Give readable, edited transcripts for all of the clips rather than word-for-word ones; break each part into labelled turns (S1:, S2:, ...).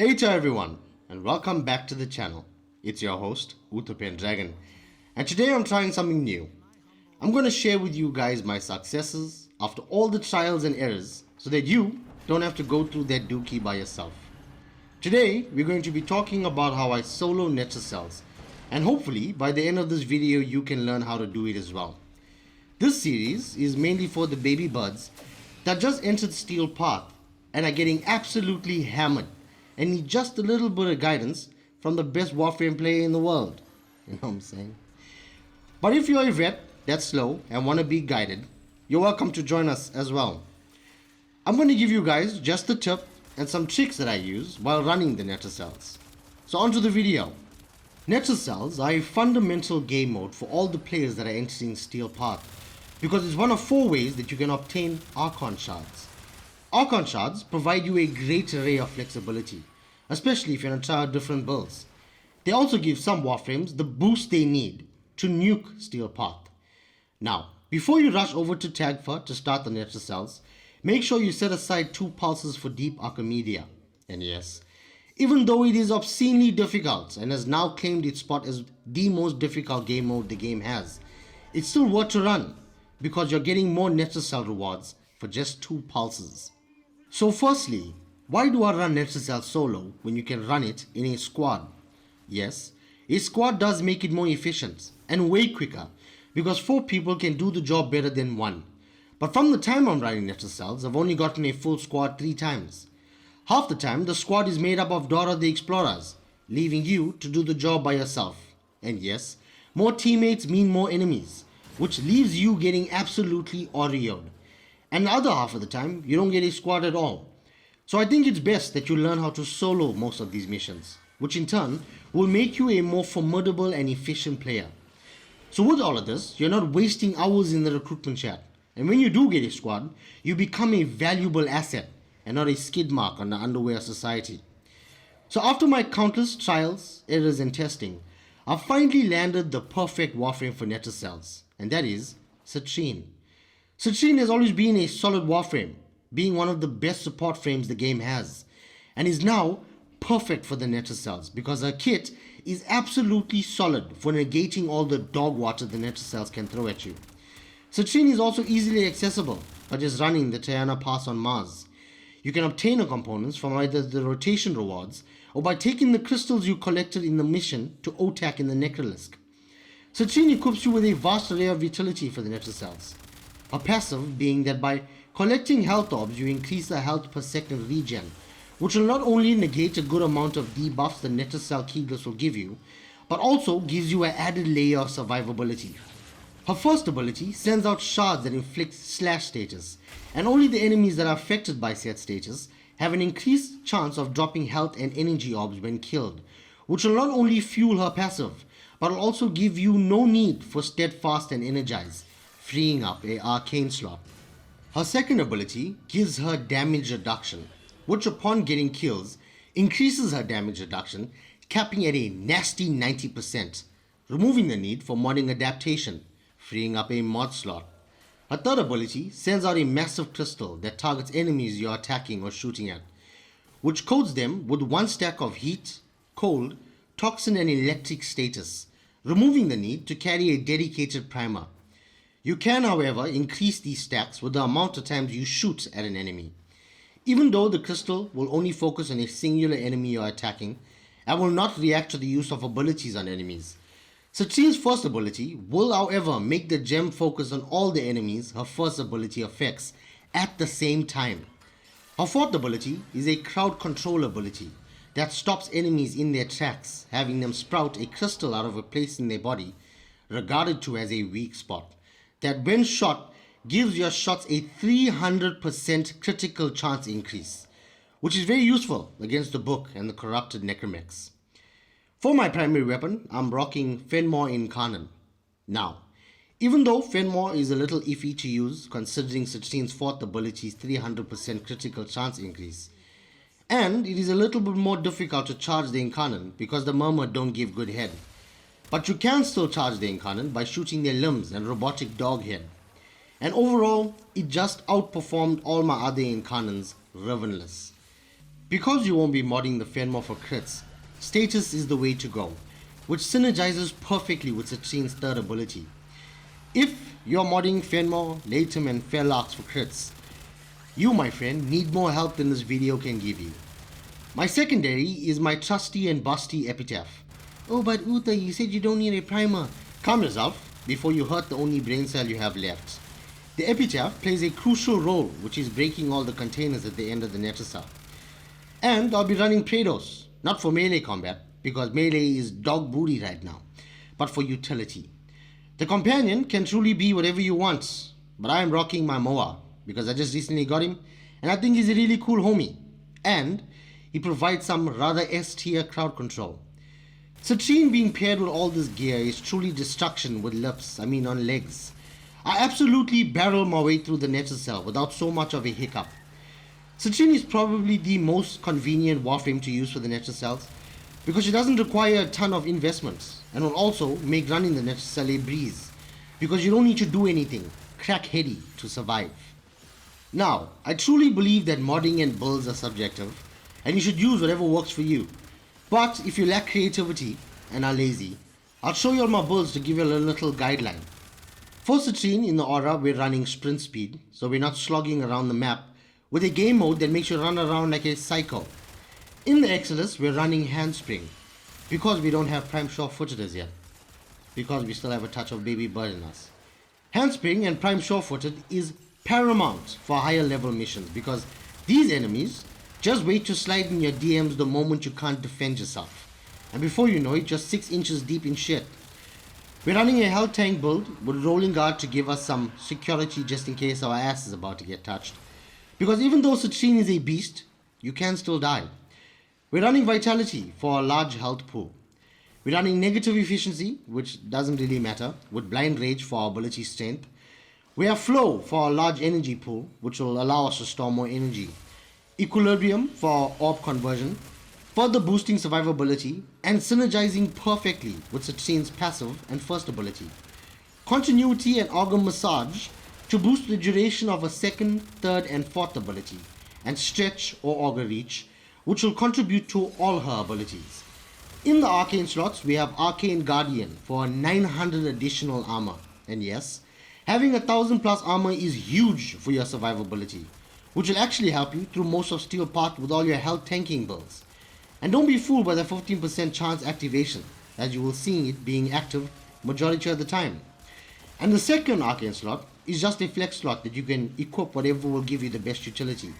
S1: Hey to everyone, and welcome back to the channel. It's your host, Utopian Dragon, and today I'm trying something new. I'm going to share with you guys my successes after all the trials and errors so that you don't have to go through that dookie by yourself. Today, we're going to be talking about how I solo Netracells, and hopefully by the end of this video you can learn how to do it as well. This series is mainly for the baby birds that just entered Steel Path and are getting absolutely hammered and need just a little bit of guidance from the best Warframe player in the world. You know what I'm saying? But if you're a vet that's slow and want to be guided, you're welcome to join us as well. I'm going to give you guys just the tip and some tricks that I use while running the Netracells. So on to the video. Netracells are a fundamental game mode for all the players that are entering Steel Path because it's one of 4 ways that you can obtain Archon shards. Archon shards provide you a great array of flexibility, especially if you're going to try out different builds. They also give some Warframes the boost they need to nuke Steel Path. Now, before you rush over to Tagfa to start the Netracells, make sure you set aside 2 pulses for Deep Archimedia. And yes, even though it is obscenely difficult and has now claimed its spot as the most difficult game mode the game has, it's still worth to run because you're getting more Netracell rewards for just 2 pulses. So firstly, why do I run Netracell solo when you can run it in a squad? Yes, a squad does make it more efficient and way quicker because 4 people can do the job better than 1. But from the time I'm running Netracells, I've only gotten a full squad 3 times. Half the time the squad is made up of Dora the Explorers, leaving you to do the job by yourself. And yes, more teammates mean more enemies, which leaves you getting absolutely Oreo'd. And the other half of the time, you don't get a squad at all. So I think it's best that you learn how to solo most of these missions, which in turn will make you a more formidable and efficient player. So with all of this, you're not wasting hours in the recruitment chat. And when you do get a squad, you become a valuable asset and not a skid mark on the underwear of society. So after my countless trials, errors and testing, I finally landed the perfect Warframe for Netracells, and that is Citrine. Citrine has always been a solid Warframe, being one of the best support frames the game has, and is now perfect for the Netracells because her kit is absolutely solid for negating all the dog water the Netracells can throw at you. Citrine is also easily accessible by just running the Tiana Pass on Mars. You can obtain her components from either the rotation rewards or by taking the crystals you collected in the mission to OTAC in the Necralisk. Citrine equips you with a vast array of utility for the Netracells. A passive being that by collecting health orbs you increase the health per second regen, which will not only negate a good amount of debuffs the Netracell keyglyphs will give you, but also gives you an added layer of survivability. Her first ability sends out shards that inflict slash status, and only the enemies that are affected by said status have an increased chance of dropping health and energy orbs when killed, which will not only fuel her passive, but will also give you no need for steadfast and energize, freeing up a arcane slot. Her second ability gives her damage reduction, which upon getting kills increases her damage reduction, capping at a nasty 90%, removing the need for modding adaptation, freeing up a mod slot. Her third ability sends out a massive crystal that targets enemies you are attacking or shooting at, which codes them with 1 stack of heat, cold, toxin and electric status, removing the need to carry a dedicated primer. You can, however, increase these stacks with the amount of times you shoot at an enemy. Even though the crystal will only focus on a singular enemy you are attacking and will not react to the use of abilities on enemies. Citrine's first ability will, however, make the gem focus on all the enemies her first ability affects at the same time. Her fourth ability is a crowd control ability that stops enemies in their tracks, having them sprout a crystal out of a place in their body, regarded to as a weak spot, that when shot gives your shots a 300% critical chance increase, which is very useful against the book and the corrupted necromechs. For my primary weapon, I'm rocking Fenmore Incarnate. Now, even though Fenmore is a little iffy to use considering Citrine's fourth ability's 300% critical chance increase, and it is a little bit more difficult to charge the Incarnate because the Murmur don't give good head, but you can still charge the Incarnate by shooting their limbs and robotic dog head. And overall, it just outperformed all my other Incarnates, Rivenless. Because you won't be modding the Fenmore for crits, Status is the way to go, which synergizes perfectly with Citrine's third ability. If you're modding Fenmore, Latum and Felarx for crits, you, my friend, need more help than this video can give you. My secondary is my trusty and busty epitaph. Oh, but Uta, you said you don't need a primer. Calm yourself before you hurt the only brain cell you have left. The epitaph plays a crucial role, which is breaking all the containers at the end of the Netracells. And I'll be running Praetos, not for melee combat, because melee is dog booty right now, but for utility. The companion can truly be whatever you want, but I am rocking my Moa, because I just recently got him, and I think he's a really cool homie. And he provides some rather S-tier crowd control. Citrine being paired with all this gear is truly destruction with on legs. I absolutely barrel my way through the Netracells without so much of a hiccup. Citrine is probably the most convenient Warframe to use for the Netracells because it doesn't require a ton of investments and will also make running the Netracells a breeze because you don't need to do anything crack-heady to survive. Now, I truly believe that modding and builds are subjective and you should use whatever works for you. But if you lack creativity and are lazy, I'll show you all my builds to give you a little guideline. For Citrine in the aura, we're running sprint speed, so we're not slogging around the map with a game mode that makes you run around like a psycho. In the Exodus, we're running handspring because we don't have prime sure-footed as yet, because we still have a touch of baby bird in us. Handspring and prime sure-footed is paramount for higher level missions because these enemies just wait to slide in your DMs the moment you can't defend yourself. And before you know it, just 6 inches deep in shit. We're running a health tank build with rolling guard to give us some security just in case our ass is about to get touched. Because even though Citrine is a beast, you can still die. We're running vitality for a large health pool. We're running negative efficiency, which doesn't really matter, with blind rage for our ability strength. We have flow for our large energy pool, which will allow us to store more energy. Equilibrium for our orb conversion, further boosting survivability and synergizing perfectly with Citrine's passive and first ability. Continuity and auger massage to boost the duration of a second, third and fourth ability, and stretch or auger reach, which will contribute to all her abilities. In the arcane slots, we have Arcane Guardian for 900 additional armor, and yes, having 1000 plus armor is huge for your survivability, which will actually help you through most of Steel Path with all your health tanking builds. And don't be fooled by the 15% chance activation, as you will see it being active majority of the time. And the second arcane slot is just a flex slot that you can equip whatever will give you the best utility.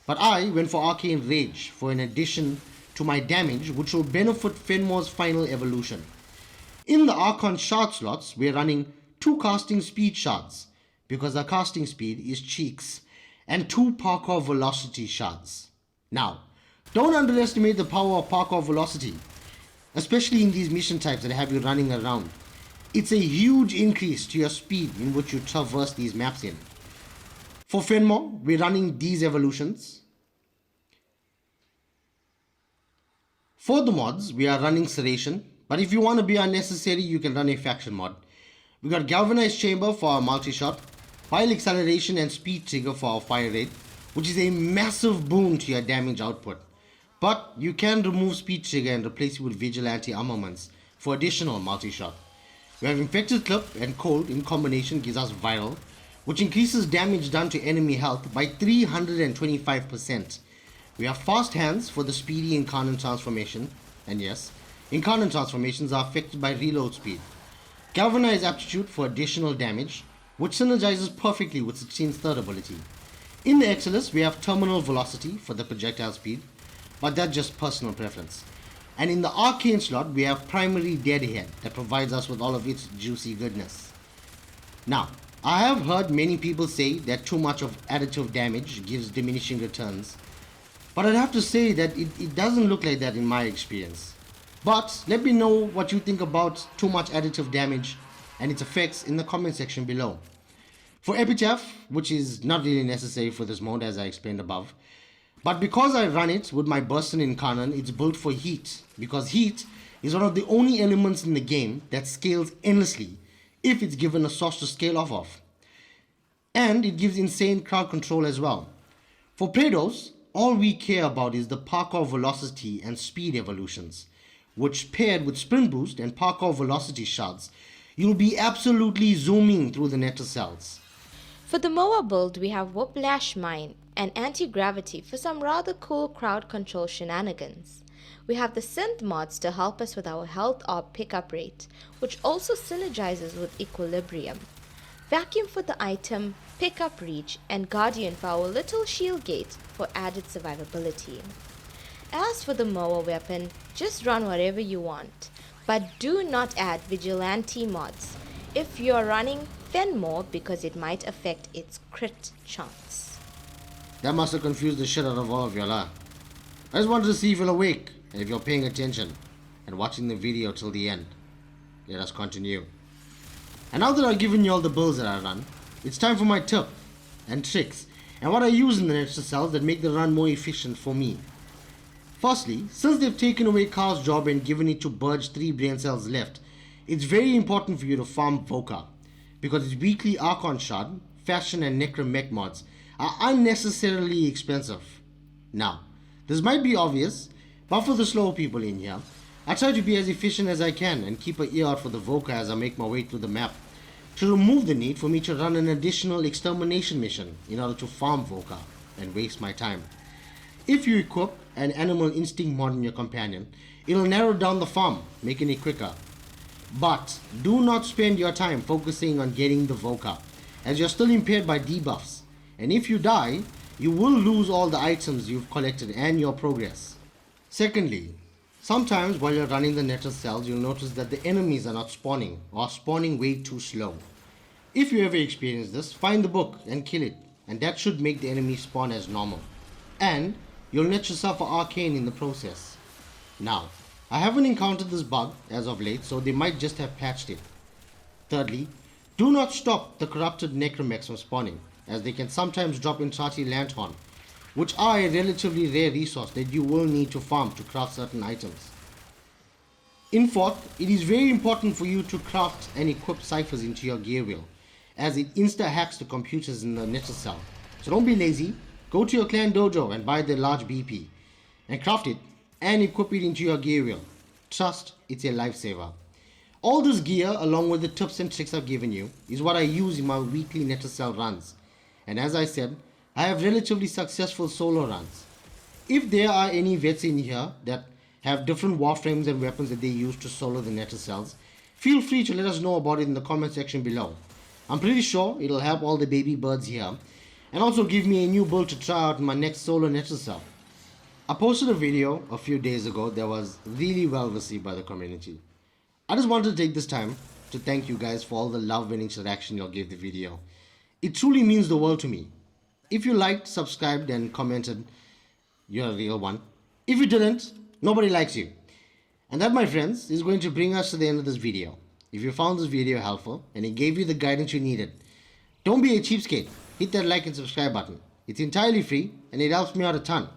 S1: But I went for Arcane Rage for an addition to my damage, which will benefit Fenmore's final evolution. In the Archon shard slots, we're running 2 casting speed shards, because our casting speed is cheeks, and 2 parkour velocity shards. Now, don't underestimate the power of parkour velocity, especially in these mission types that have you running around. It's a huge increase to your speed in which you traverse these maps in. For Fenmore, we're running these evolutions. For the mods, we are running Serration, but if you want to be unnecessary, you can run a faction mod. We got Galvanized Chamber for our multi-shot, Pile Acceleration and Speed Trigger for our fire rate, which is a massive boon to your damage output. But you can remove Speed Trigger and replace it with Vigilante Armaments for additional multi-shot. We have Infected Clip and Cold in combination gives us Viral, which increases damage done to enemy health by 325%. We have Fast Hands for the speedy Incarnate Transformation, and yes, Incarnate Transformations are affected by reload speed. Galvanized Aptitude for additional damage, which synergizes perfectly with Citrine's third ability. In the Exodus, we have Terminal Velocity for the projectile speed, but that's just personal preference. And in the Arcane slot, we have Primary Deadhead that provides us with all of its juicy goodness. Now, I have heard many people say that too much of additive damage gives diminishing returns, but I'd have to say that it doesn't look like that in my experience. But let me know what you think about too much additive damage and its effects in the comment section below. For Epitaph, which is not really necessary for this mode as I explained above, but because I run it with my Burston Incarnate, it's built for heat, because heat is one of the only elements in the game that scales endlessly if it's given a source to scale off of. And it gives insane crowd control as well. For Praetos, all we care about is the parkour velocity and speed evolutions, which paired with sprint boost and parkour velocity shards, you'll be absolutely zooming through the Netracells.
S2: For the mower build, we have Whiplash Mine and Anti-Gravity for some rather cool crowd control shenanigans. We have the synth mods to help us with our health orb pickup rate, which also synergizes with Equilibrium. Vacuum for the item, pickup reach, and Guardian for our little shield gate for added survivability. As for the mower weapon, just run whatever you want, but do not add Vigilante mods if you are running Fen more because it might affect its crit chance.
S1: That must have confused the shit out of all of you, lah. I just wanted to see if you're awake and if you're paying attention and watching the video till the end. Let us continue. And now that I've given you all the builds that I run, it's time for my tip and tricks and what I use in the Netracells that make the run more efficient for me. Firstly, since they've taken away Carl's job and given it to Burge 3 brain cells left, it's very important for you to farm Voka, because its weekly Archon Shard, Fashion and Necromech mods are unnecessarily expensive. Now, this might be obvious, but for the slow people in here, I try to be as efficient as I can and keep an ear out for the Voka as I make my way through the map, to remove the need for me to run an additional extermination mission in order to farm Voka and waste my time. If you equip an Animal Instinct mod in your companion, it'll narrow down the farm, making it quicker. But do not spend your time focusing on getting the Voka, as you're still impaired by debuffs, and if you die, you will lose all the items you've collected and your progress. Secondly, sometimes while you're running the Netracells, you'll notice that the enemies are not spawning or spawning way too slow. If you ever experience this, find the book and kill it, and that should make the enemy spawn as normal. And you'll net yourself an arcane in the process. Now, I haven't encountered this bug as of late, so they might just have patched it. Thirdly, do not stop the corrupted necromechs from spawning, as they can sometimes drop Intrati Lanthorn, which are a relatively rare resource that you will need to farm to craft certain items. In fourth, it is very important for you to craft and equip ciphers into your gear wheel, as it insta-hacks the computers in the Netracell. So don't be lazy, go to your clan dojo and buy the large BP, and craft it and equip it into your gear wheel. Trust, it's a lifesaver. All this gear, along with the tips and tricks I've given you, is what I use in my weekly Netracell runs. And as I said, I have relatively successful solo runs. If there are any vets in here that have different Warframes and weapons that they use to solo the Netracells, feel free to let us know about it in the comment section below. I'm pretty sure it'll help all the baby birds here, and also give me a new build to try out in my next solo Netracell. I posted a video a few days ago that was really well received by the community. I just wanted to take this time to thank you guys for all the love and interaction you gave the video. It truly means the world to me. If you liked, subscribed and commented, you're a real one. If you didn't, nobody likes you. And that, my friends, is going to bring us to the end of this video. If you found this video helpful and it gave you the guidance you needed, don't be a cheapskate. Hit that like and subscribe button. It's entirely free and it helps me out a ton.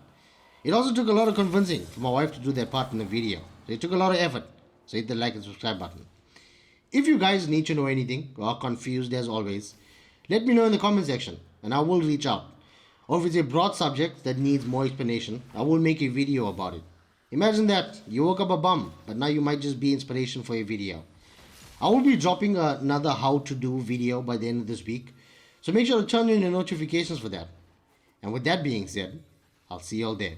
S1: It also took a lot of convincing for my wife to do that part in the video. So it took a lot of effort. So hit the like and subscribe button. If you guys need to know anything or are confused as always, let me know in the comment section and I will reach out. Or if it's a broad subject that needs more explanation, I will make a video about it. Imagine that, you woke up a bum, but now you might just be inspiration for a video. I will be dropping another how to do video by the end of this week, so make sure to turn on your notifications for that. And with that being said, I'll see you all there.